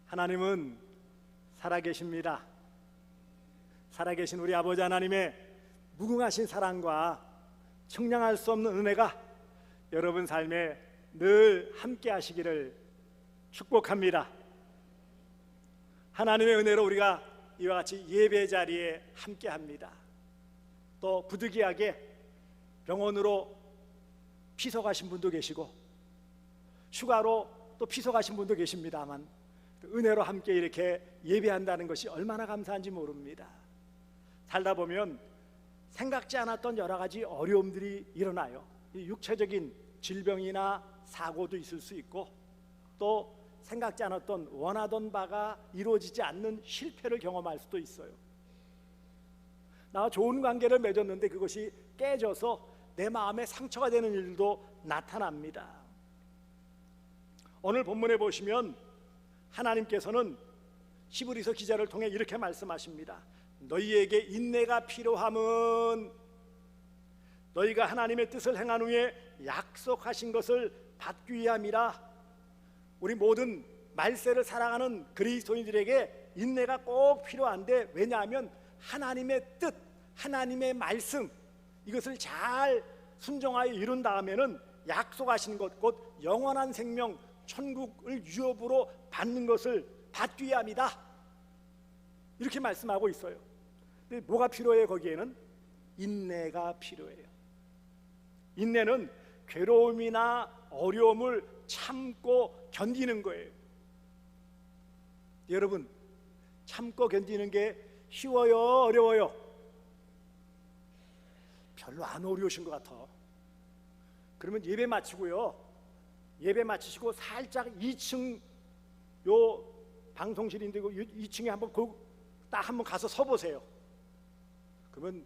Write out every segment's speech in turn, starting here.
하나님은 살아계십니다. 살아계신 우리 아버지 하나님의 무궁하신 사랑과 청량할 수 없는 은혜가 여러분 삶에 늘 함께 하시기를 축복합니다. 하나님의 은혜로 우리가 이와 같이 예배 자리에 함께 합니다. 또 부득이하게 병원으로 피서 가신 분도 계시고 휴가로 또 피서 가신 분도 계십니다만 은혜로 함께 이렇게 예배한다는 것이 얼마나 감사한지 모릅니다. 살다 보면 생각지 않았던 여러 가지 어려움들이 일어나요. 육체적인 질병이나 사고도 있을 수 있고 또 생각지 않았던 원하던 바가 이루어지지 않는 실패를 경험할 수도 있어요. 나와 좋은 관계를 맺었는데 그것이 깨져서 내 마음에 상처가 되는 일도 나타납니다. 오늘 본문에 보시면 하나님께서는 히브리서 기자를 통해 이렇게 말씀하십니다. 너희에게 인내가 필요함은 너희가 하나님의 뜻을 행한 후에 약속하신 것을 받기 위함이라. 우리 모든 말세를 살아가는 그리스도인들에게 인내가 꼭 필요한데, 왜냐하면 하나님의 뜻, 하나님의 말씀 이것을 잘 순종하여 이룬 다음에는 약속하신 것, 곧 영원한 생명, 천국을 유업으로 받는 것을 받기 위함이다, 이렇게 말씀하고 있어요. 근데 뭐가 필요해요? 거기에는 인내가 필요해요. 인내는 괴로움이나 어려움을 참고 견디는 거예요. 여러분, 참고 견디는 게 쉬워요? 어려워요? 별로 안 어려우신 것 같아. 그러면 예배 마치고요, 예배 마치시고 살짝 2층 요 방송실인데 2층에 한번 딱 한번 가서 서보세요. 그러면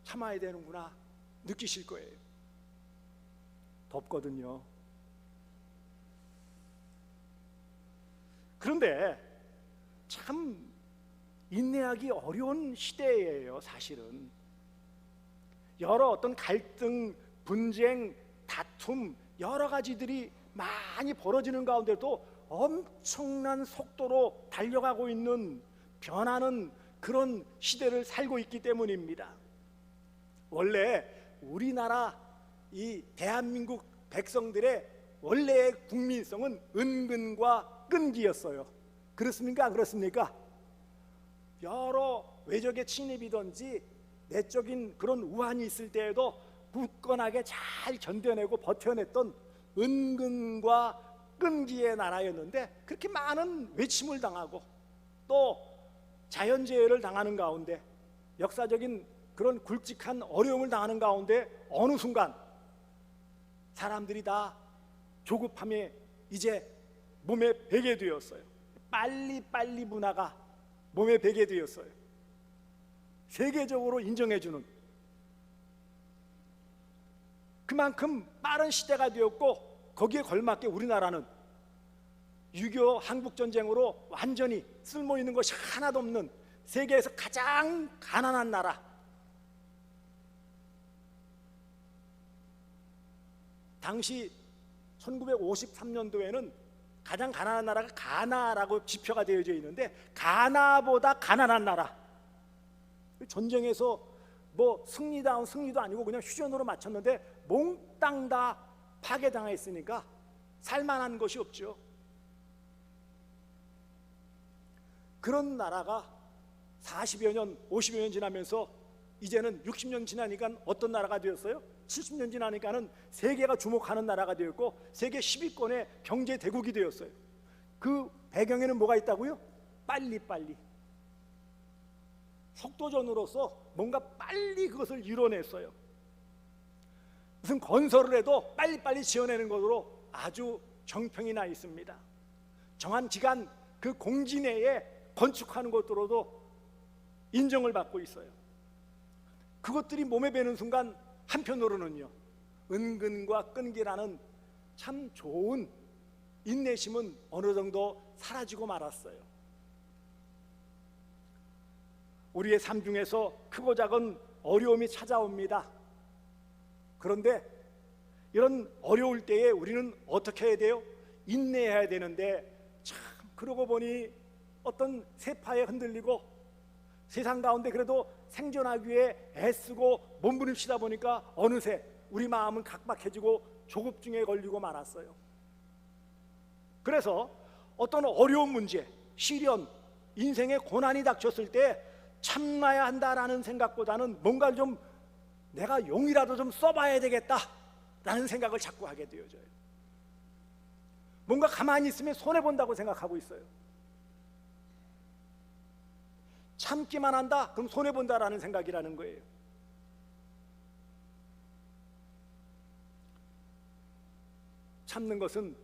참아야 되는구나 느끼실 거예요. 덥거든요. 그런데 참 인내하기 어려운 시대예요. 사실은 여러 어떤 갈등, 분쟁, 다툼 여러 가지들이 많이 벌어지는 가운데도 엄청난 속도로 달려가고 있는, 변하는 그런 시대를 살고 있기 때문입니다. 원래 우리나라 이 대한민국 백성들의 원래의 국민성은 은근과 끈기였어요. 그렇습니까? 안 그렇습니까? 여러 외적의 침입이든지 내적인 그런 우환이 있을 때에도 굳건하게 잘 견뎌내고 버텨냈던 은근과 끈기의 나라였는데, 그렇게 많은 외침을 당하고 또 자연재해를 당하는 가운데, 역사적인 그런 굵직한 어려움을 당하는 가운데 어느 순간 사람들이 다 조급함에 이제 몸에 배게 되었어요. 빨리빨리 문화가 몸에 배게 되었어요. 세계적으로 인정해주는 그만큼 빠른 시대가 되었고, 거기에 걸맞게 우리나라는 6.25 한국전쟁으로 완전히 쓸모있는 것이 하나도 없는 세계에서 가장 가난한 나라, 당시 1953년도에는 가장 가난한 나라가 가나라고 지표가 되어져 있는데, 가나보다 가난한 나라, 전쟁에서 뭐 승리다운 승리도 아니고 그냥 휴전으로 마쳤는데 몽땅 다 파괴당했으니까 살만한 것이 없죠. 그런 나라가 40여 년, 50여 년 지나면서 이제는 60년 지나니까 어떤 나라가 되었어요? 70년 지나니까는 세계가 주목하는 나라가 되었고 세계 10위권의 경제 대국이 되었어요. 그 배경에는 뭐가 있다고요? 빨리빨리 속도전으로서 뭔가 빨리 그것을 이뤄냈어요. 무슨 건설을 해도 빨리빨리 지어내는 것으로 아주 정평이 나 있습니다. 정한 기간 그 공지 내에 건축하는 것으로도 인정을 받고 있어요. 그것들이 몸에 배는 순간 한편으로는요, 은근과 끈기라는 참 좋은 인내심은 어느 정도 사라지고 말았어요. 우리의 삶 중에서 크고 작은 어려움이 찾아옵니다. 그런데 이런 어려울 때에 우리는 어떻게 해야 돼요? 인내해야 해야 되는데 참 그러고 보니 어떤 세파에 흔들리고 세상 가운데 그래도 생존하기 위해 애쓰고 몸부림치다 보니까 어느새 우리 마음은 각박해지고 조급증에 걸리고 말았어요. 그래서 어떤 어려운 문제, 시련, 인생의 고난이 닥쳤을 때 참아야 한다라는 생각보다는 뭔가를 좀 내가 용이라도 좀 써봐야 되겠다라는 생각을 자꾸 하게 되어져요. 뭔가 가만히 있으면 손해본다고 생각하고 있어요. 참기만 한다? 그럼 손해본다라는 생각이라는 거예요. 참는 것은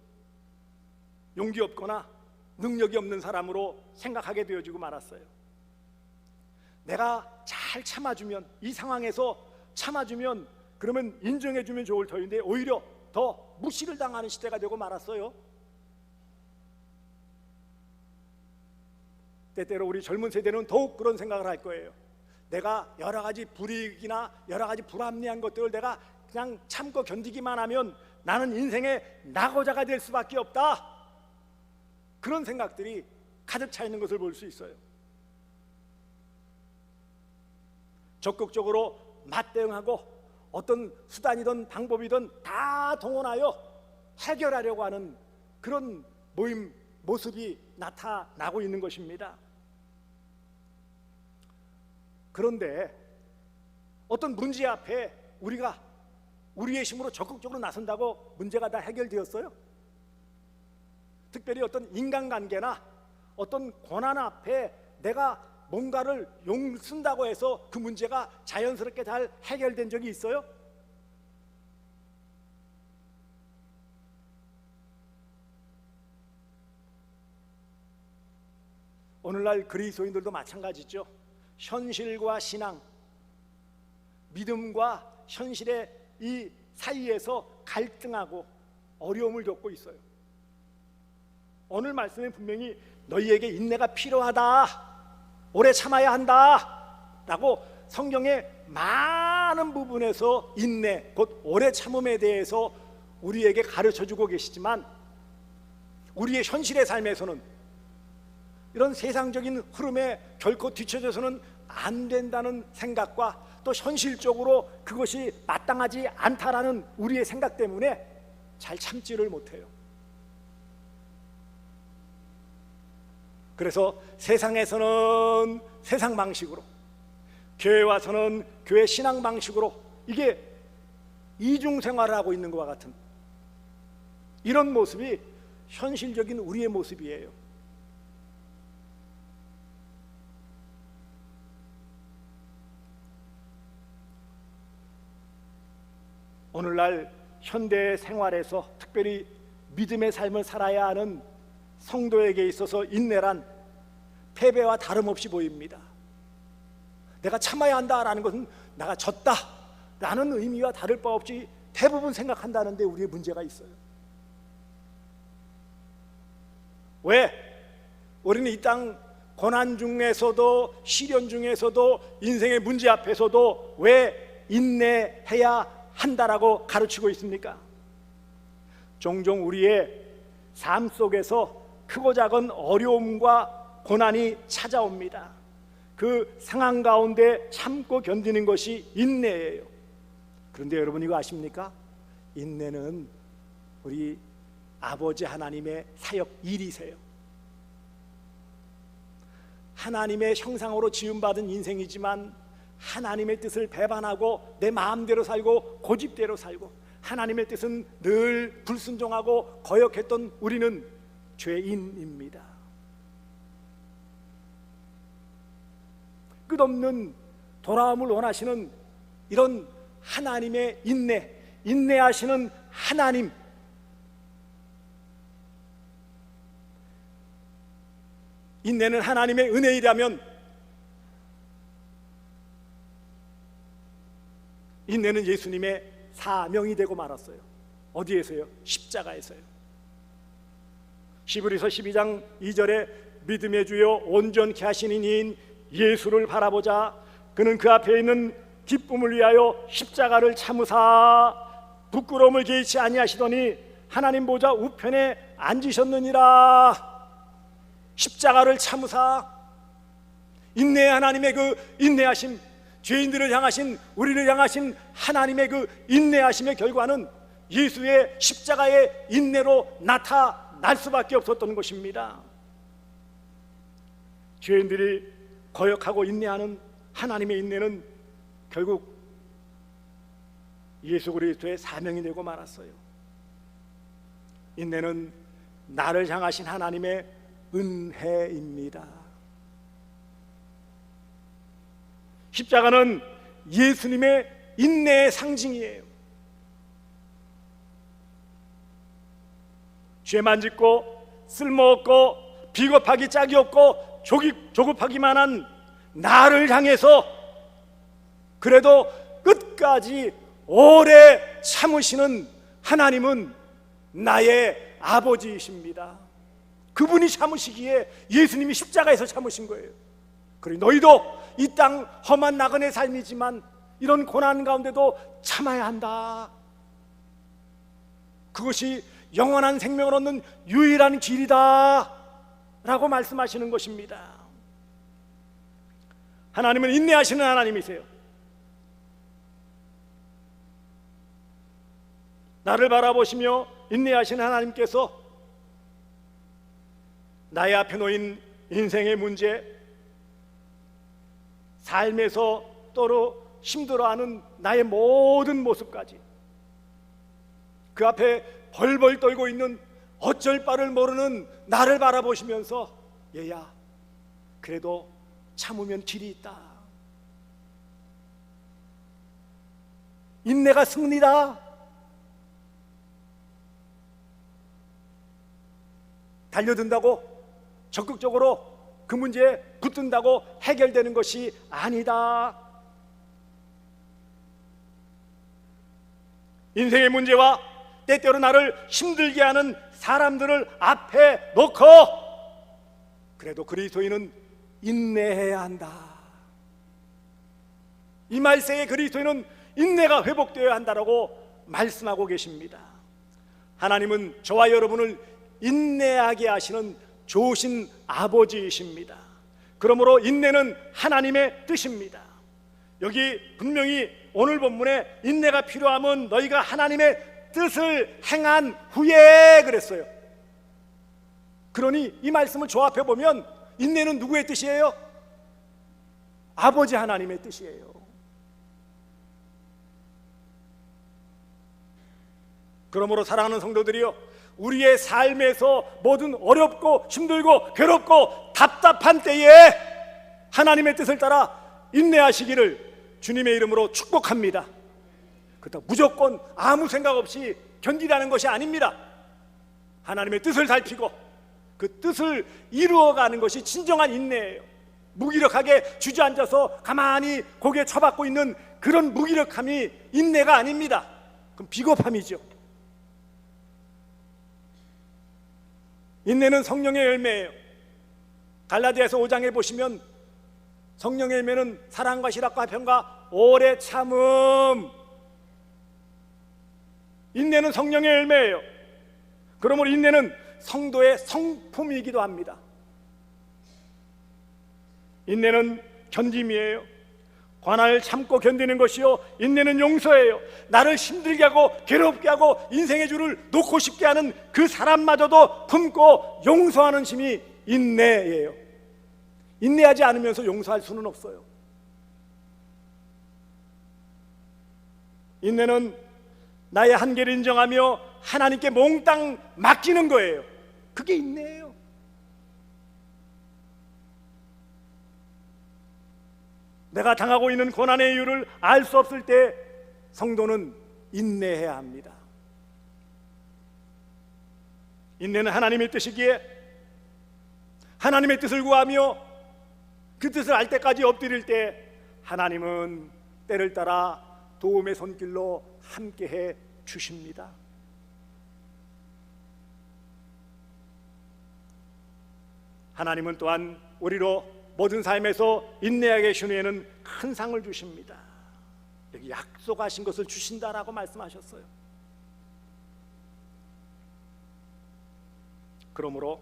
용기 없거나 능력이 없는 사람으로 생각하게 되어지고 말았어요. 내가 잘 참아주면, 이 상황에서 참아주면, 그러면 인정해주면 좋을 터인데 오히려 더 무시를 당하는 시대가 되고 말았어요. 때때로 우리 젊은 세대는 더욱 그런 생각을 할 거예요. 내가 여러 가지 불이익이나 여러 가지 불합리한 것들을 내가 그냥 참고 견디기만 하면 나는 인생의 낙오자가 될 수밖에 없다. 그런 생각들이 가득 차 있는 것을 볼 수 있어요. 적극적으로 맞대응하고 어떤 수단이든 방법이든 다 동원하여 해결하려고 하는 그런 모습이 나타나고 있는 것입니다. 그런데 어떤 문제 앞에 우리가 우리의 힘으로 적극적으로 나선다고 문제가 다 해결되었어요? 특별히 어떤 인간관계나 어떤 고난 앞에 내가 뭔가를 용쓴다고 해서 그 문제가 자연스럽게 잘 해결된 적이 있어요? 오늘날 그리스도인들도 마찬가지죠. 현실과 신앙, 믿음과 현실의 이 사이에서 갈등하고 어려움을 겪고 있어요. 오늘 말씀에 분명히 너희에게 인내가 필요하다, 오래 참아야 한다 라고 성경의 많은 부분에서 인내, 곧 오래 참음에 대해서 우리에게 가르쳐주고 계시지만 우리의 현실의 삶에서는 이런 세상적인 흐름에 결코 뒤처져서는 안 된다는 생각과 또 현실적으로 그것이 마땅하지 않다라는 우리의 생각 때문에 잘 참지를 못해요. 그래서 세상에서는 세상 방식으로, 교회 와서는 교회 신앙 방식으로 이게 이중생활을 하고 있는 것과 같은 이런 모습이 현실적인 우리의 모습이에요. 오늘날 현대 생활에서 특별히 믿음의 삶을 살아야 하는 성도에게 있어서 인내란 패배와 다름없이 보입니다. 내가 참아야 한다라는 것은 내가 졌다라는 의미와 다를 바 없이 대부분 생각한다는데 우리의 문제가 있어요. 왜? 우리는 이 땅 고난 중에서도 시련 중에서도 인생의 문제 앞에서도 왜 인내해야 한다라고 가르치고 있습니까? 종종 우리의 삶 속에서 크고 작은 어려움과 고난이 찾아옵니다. 그 상황 가운데 참고 견디는 것이 인내예요. 그런데 여러분 이거 아십니까? 인내는 우리 아버지 하나님의 사역 일이세요. 하나님의 형상으로 지음받은 인생이지만 하나님의 뜻을 배반하고 내 마음대로 살고 고집대로 살고 하나님의 뜻은 늘 불순종하고 거역했던 우리는 죄인입니다. 끝없는 돌아옴을 원하시는 이런 하나님의 인내하시는 하나님, 인내는 하나님의 은혜이라면 인내는 예수님의 사명이 되고 말았어요. 어디에서요? 십자가에서요. 히브리서 12장 2절에 믿음의 주여 온전케 하시는 이인 예수를 바라보자. 그는 그 앞에 있는 기쁨을 위하여 십자가를 참으사 부끄러움을 개의치 아니하시더니 하나님 보좌 우편에 앉으셨느니라. 십자가를 참으사 인내 하나님의 그 인내하심, 죄인들을 향하신, 우리를 향하신 하나님의 그 인내하심의 결과는 예수의 십자가의 인내로 나타날 수밖에 없었던 것입니다. 죄인들이 거역하고 인내하는 하나님의 인내는 결국 예수 그리스도의 사명이 되고 말았어요. 인내는 나를 향하신 하나님의 은혜입니다. 십자가는 예수님의 인내의 상징이에요. 죄만 짓고 쓸모없고 비겁하기 짝이 없고 조급하기만 한 나를 향해서 그래도 끝까지 오래 참으시는 하나님은 나의 아버지이십니다. 그분이 참으시기에 예수님이 십자가에서 참으신 거예요. 그러니 너희도 이 땅 험한 나그네 삶이지만 이런 고난 가운데도 참아야 한다. 그것이 영원한 생명을 얻는 유일한 길이다 라고 말씀하시는 것입니다. 하나님은 인내하시는 하나님이세요. 나를 바라보시며 인내하시는 하나님께서 나의 앞에 놓인 인생의 문제, 삶에서 또로 힘들어하는 나의 모든 모습까지 그 앞에 벌벌 떨고 있는 어쩔 바를 모르는 나를 바라보시면서 얘야, 그래도 참으면 길이 있다. 인내가 승리다. 달려든다고 적극적으로 그 문제에 붙든다고 해결되는 것이 아니다. 인생의 문제와 때때로 나를 힘들게 하는 사람들을 앞에 놓고 그래도 그리스도인은 인내해야 한다. 이 말세에 그리스도인은 인내가 회복되어야 한다라고 말씀하고 계십니다. 하나님은 저와 여러분을 인내하게 하시는 좋으신 아버지이십니다. 그러므로 인내는 하나님의 뜻입니다. 여기 분명히 오늘 본문에 인내가 필요하면 너희가 하나님의 뜻을 행한 후에 그랬어요. 그러니 이 말씀을 조합해 보면 인내는 누구의 뜻이에요? 아버지 하나님의 뜻이에요. 그러므로 사랑하는 성도들이요, 우리의 삶에서 모든 어렵고 힘들고 괴롭고 답답한 때에 하나님의 뜻을 따라 인내하시기를 주님의 이름으로 축복합니다. 그렇다고 무조건 아무 생각 없이 견디라는 것이 아닙니다. 하나님의 뜻을 살피고 그 뜻을 이루어가는 것이 진정한 인내예요. 무기력하게 주저앉아서 가만히 고개 쳐박고 있는 그런 무기력함이 인내가 아닙니다. 그럼 비겁함이죠. 인내는 성령의 열매예요. 갈라디아서 5장에 보시면 성령의 열매는 사랑과 실학과 화평과 오래 참음. 인내는 성령의 열매예요. 그러므로 인내는 성도의 성품이기도 합니다. 인내는 견딤이에요. 관할 참고 견디는 것이요, 인내는 용서예요. 나를 힘들게 하고 괴롭게 하고 인생의 줄을 놓고 싶게 하는 그 사람마저도 품고 용서하는 힘이 인내예요. 인내하지 않으면서 용서할 수는 없어요. 인내는 나의 한계를 인정하며 하나님께 몽땅 맡기는 거예요. 그게 인내예요. 내가 당하고 있는 고난의 이유를 알 수 없을 때 성도는 인내해야 합니다. 인내는 하나님의 뜻이기에 하나님의 뜻을 구하며 그 뜻을 알 때까지 엎드릴 때 하나님은 때를 따라 도움의 손길로 함께해 주십니다. 하나님은 또한 우리로 모든 삶에서 인내하게 하신 후에는 큰 상을 주십니다. 여기 약속하신 것을 주신다라고 말씀하셨어요. 그러므로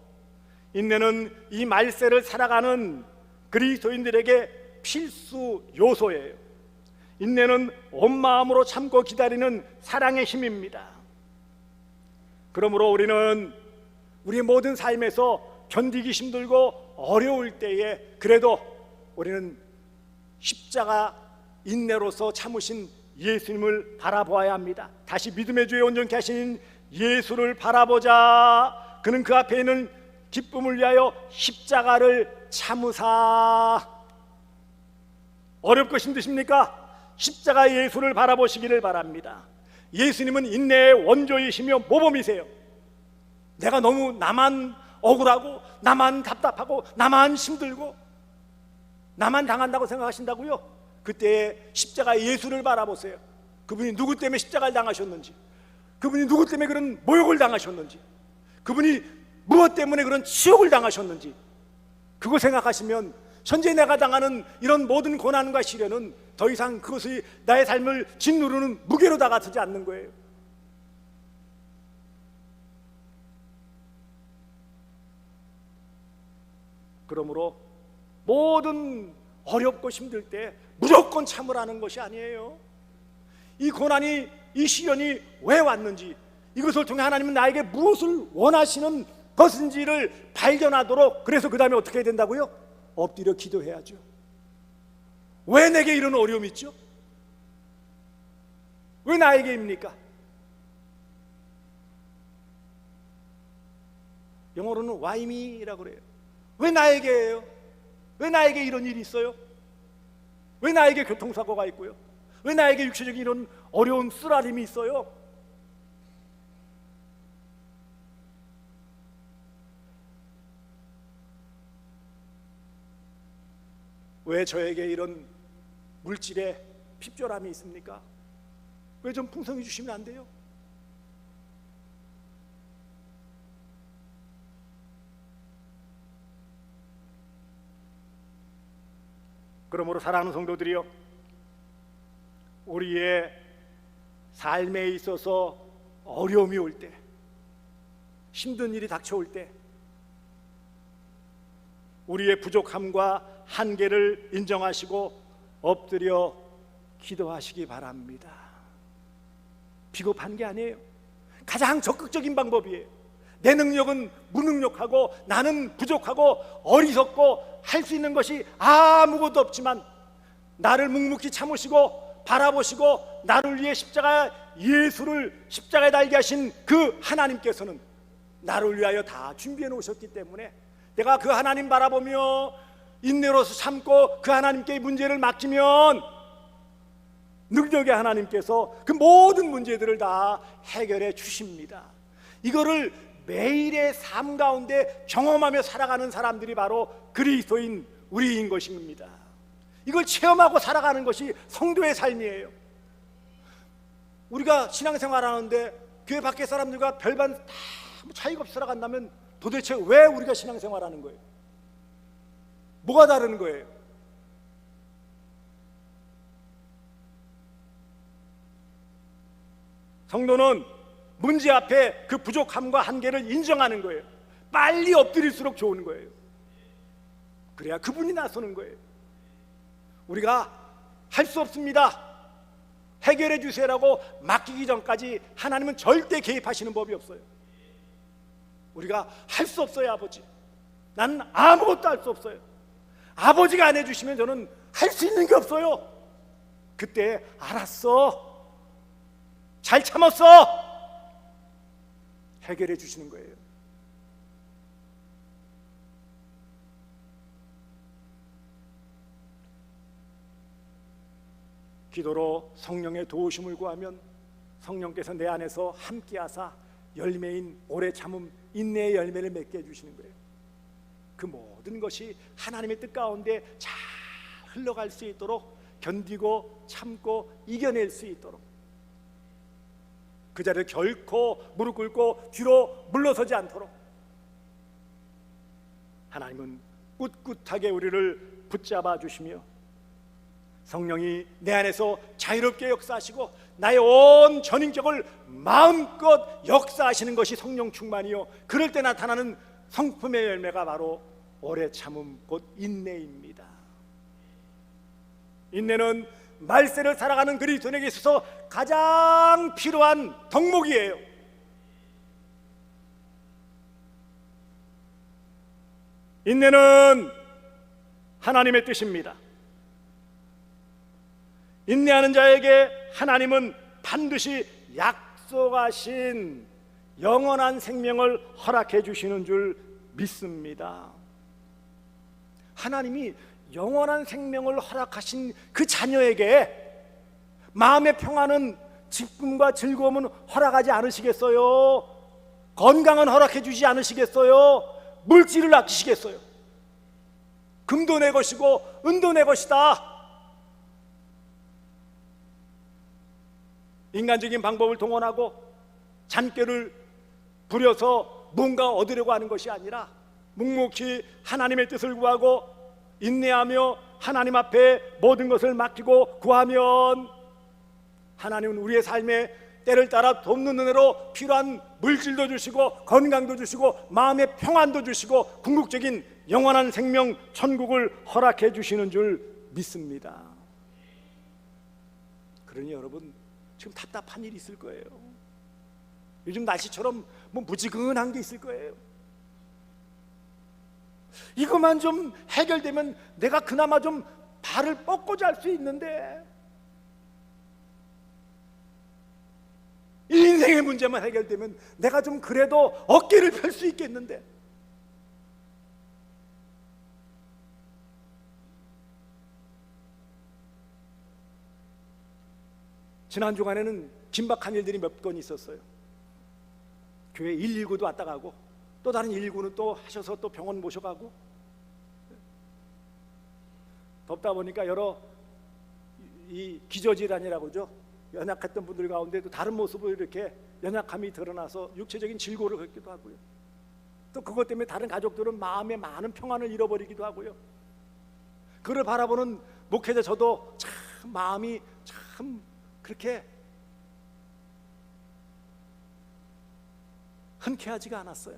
인내는 이 말세를 살아가는 그리스도인들에게 필수 요소예요. 인내는 온 마음으로 참고 기다리는 사랑의 힘입니다. 그러므로 우리는 우리의 모든 삶에서 견디기 힘들고 어려울 때에 그래도 우리는 십자가 인내로서 참으신 예수님을 바라보아야 합니다. 다시 믿음의 주에 온전케 하신 예수를 바라보자. 그는 그 앞에 있는 기쁨을 위하여 십자가를 참으사. 어렵고 힘드십니까? 십자가 예수를 바라보시기를 바랍니다. 예수님은 인내의 원조이시며 모범이세요. 내가 너무 나만 억울하고 나만 답답하고 나만 힘들고 나만 당한다고 생각하신다고요? 그때 십자가 예수를 바라보세요. 그분이 누구 때문에 십자가를 당하셨는지, 그분이 누구 때문에 그런 모욕을 당하셨는지, 그분이 무엇 때문에 그런 치욕을 당하셨는지, 그거 생각하시면 현재 내가 당하는 이런 모든 고난과 시련은 더 이상 그것이 나의 삶을 짓누르는 무게로 다가서지 않는 거예요. 그러므로 모든 어렵고 힘들 때 무조건 참으라는 것이 아니에요. 이 고난이, 이 시련이 왜 왔는지, 이것을 통해 하나님은 나에게 무엇을 원하시는 것인지를 발견하도록, 그래서 그 다음에 어떻게 해야 된다고요? 엎드려 기도해야죠. 왜 내게 이런 어려움이 있죠? 왜 나에게입니까? 영어로는 why me라고 그래요. 왜 나에게예요? 왜 나에게 이런 일이 있어요? 왜 나에게 교통사고가 있고요? 왜 나에게 육체적인 이런 어려운 쓰라림이 있어요? 왜 저에게 이런 물질의 핍절함이 있습니까? 왜 좀 풍성히 주시면 안 돼요? 그러므로 사랑하는 성도들이여, 우리의 삶에 있어서 어려움이 올 때, 힘든 일이 닥쳐올 때 우리의 부족함과 한계를 인정하시고 엎드려 기도하시기 바랍니다. 비겁한 게 아니에요. 가장 적극적인 방법이에요. 내 능력은 무능력하고 나는 부족하고 어리석고 할 수 있는 것이 아무것도 없지만 나를 묵묵히 참으시고 바라보시고 나를 위해 예수를 십자가에 달게 하신 그 하나님께서는 나를 위하여 다 준비해 놓으셨기 때문에 내가 그 하나님 바라보며 인내로서 참고 그 하나님께 문제를 맡기면 능력의 하나님께서 그 모든 문제들을 다 해결해 주십니다. 이거를 매일의 삶 가운데 경험하며 살아가는 사람들이 바로 그리스도인 우리인 것입니다. 이걸 체험하고 살아가는 것이 성도의 삶이에요. 우리가 신앙생활하는데 교회 밖의 사람들과 별반 다 차이가 없이 살아간다면 도대체 왜 우리가 신앙생활하는 거예요? 뭐가 다른 거예요? 성도는 문제 앞에 그 부족함과 한계를 인정하는 거예요. 빨리 엎드릴수록 좋은 거예요. 그래야 그분이 나서는 거예요. 우리가 할 수 없습니다, 해결해 주세요라고 맡기기 전까지 하나님은 절대 개입하시는 법이 없어요. 우리가 할 수 없어요. 아버지, 나는 아무것도 할 수 없어요. 아버지가 안 해주시면 저는 할 수 있는 게 없어요. 그때 알았어, 잘 참았어, 해결해 주시는 거예요. 기도로 성령의 도우심을 구하면 성령께서 내 안에서 함께하사 열매인 오래 참음, 인내의 열매를 맺게 해주시는 거예요. 그 모든 것이 하나님의 뜻 가운데 잘 흘러갈 수 있도록, 견디고 참고 이겨낼 수 있도록, 그 자리에 결코 무릎 꿇고 뒤로 물러서지 않도록 하나님은 꿋꿋하게 우리를 붙잡아 주시며 성령이 내 안에서 자유롭게 역사하시고 나의 온 전인격을 마음껏 역사하시는 것이 성령 충만이요, 그럴 때 나타나는 성품의 열매가 바로 오래 참음 곧 인내입니다. 인내는 말세를 살아가는 그리스도인에게 있어서 가장 필요한 덕목이에요. 인내는 하나님의 뜻입니다. 인내하는 자에게 하나님은 반드시 약속하신 영원한 생명을 허락해 주시는 줄 믿습니다. 하나님이 영원한 생명을 허락하신 그 자녀에게 마음의 평안은, 기쁨과 즐거움은 허락하지 않으시겠어요? 건강은 허락해 주지 않으시겠어요? 물질을 아끼시겠어요? 금도 내 것이고 은도 내 것이다. 인간적인 방법을 동원하고 잔꾀를 부려서 뭔가 얻으려고 하는 것이 아니라 묵묵히 하나님의 뜻을 구하고 인내하며 하나님 앞에 모든 것을 맡기고 구하면 하나님은 우리의 삶에 때를 따라 돕는 은혜로 필요한 물질도 주시고 건강도 주시고 마음의 평안도 주시고 궁극적인 영원한 생명 천국을 허락해 주시는 줄 믿습니다. 그러니 여러분, 지금 답답한 일이 있을 거예요. 요즘 날씨처럼 뭐 무지근한 게 있을 거예요. 이것만 좀 해결되면 내가 그나마 좀 발을 뻗고 잘 수 있는데, 이 인생의 문제만 해결되면 내가 좀 그래도 어깨를 펼 수 있겠는데, 지난 주간에는 긴박한 일들이 몇 건 있었어요. 교회 119도 왔다 가고 또 다른 119는 또 하셔서 또 병원 모셔가고, 덥다 보니까 여러 이 기저질환이라고 그러죠. 연약했던 분들 가운데도 다른 모습으로 이렇게 연약함이 드러나서 육체적인 질고를 겪기도 하고요. 또 그것 때문에 다른 가족들은 마음에 많은 평안을 잃어버리기도 하고요. 그를 바라보는 목회자 저도 참 마음이 참 그렇게 흔쾌하지가 않았어요.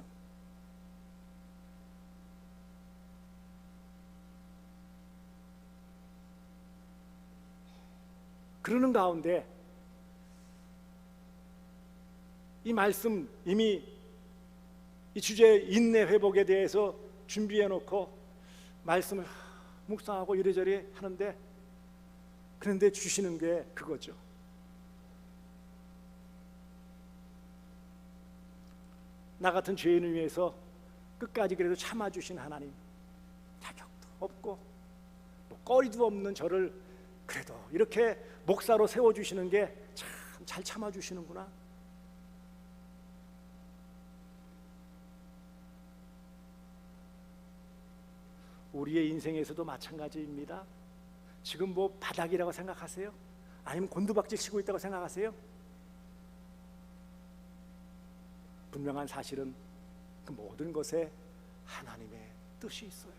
그러는 가운데 이 말씀, 이미 이 주제 인내 회복에 대해서 준비해 놓고 말씀을 묵상하고 이래저래 하는데, 그런데 주시는 게 그거죠. 나 같은 죄인을 위해서 끝까지 그래도 참아주신 하나님, 자격도 없고 뭐 꺼리도 없는 저를 그래도 이렇게 목사로 세워주시는 게 참 잘 참아주시는구나. 우리의 인생에서도 마찬가지입니다. 지금 뭐 바닥이라고 생각하세요? 아니면 곤두박질 치고 있다고 생각하세요? 분명한 사실은 그 모든 것에 하나님의 뜻이 있어요.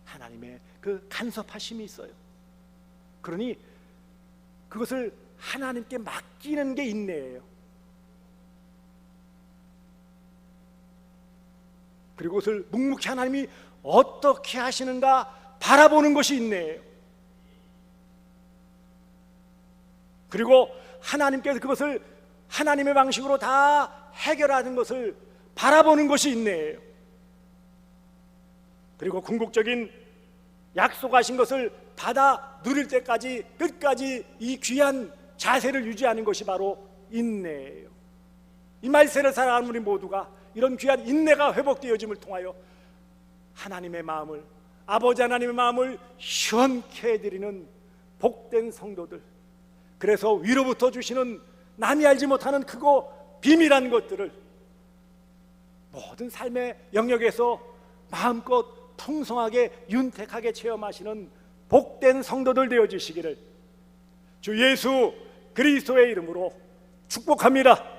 하나님의 그 간섭하심이 있어요. 그러니 그것을 하나님께 맡기는 게 인내예요. 그리고 그것을 묵묵히 하나님이 어떻게 하시는가 바라보는 것이 인내예요. 그리고 하나님께서 그것을 하나님의 방식으로 다 해결하는 것을 바라보는 것이 인내예요. 그리고 궁극적인 약속하신 것을 받아 누릴 때까지 끝까지 이 귀한 자세를 유지하는 것이 바로 인내예요. 이 말세를 살아가는 우리 모두가 이런 귀한 인내가 회복되어짐을 통하여 하나님의 마음을, 아버지 하나님의 마음을 시원케 해드리는 복된 성도들, 그래서 위로부터 주시는 남이 알지 못하는 크고 비밀한 것들을 모든 삶의 영역에서 마음껏 풍성하게 윤택하게 체험하시는 복된 성도들 되어주시기를 주 예수 그리스도의 이름으로 축복합니다.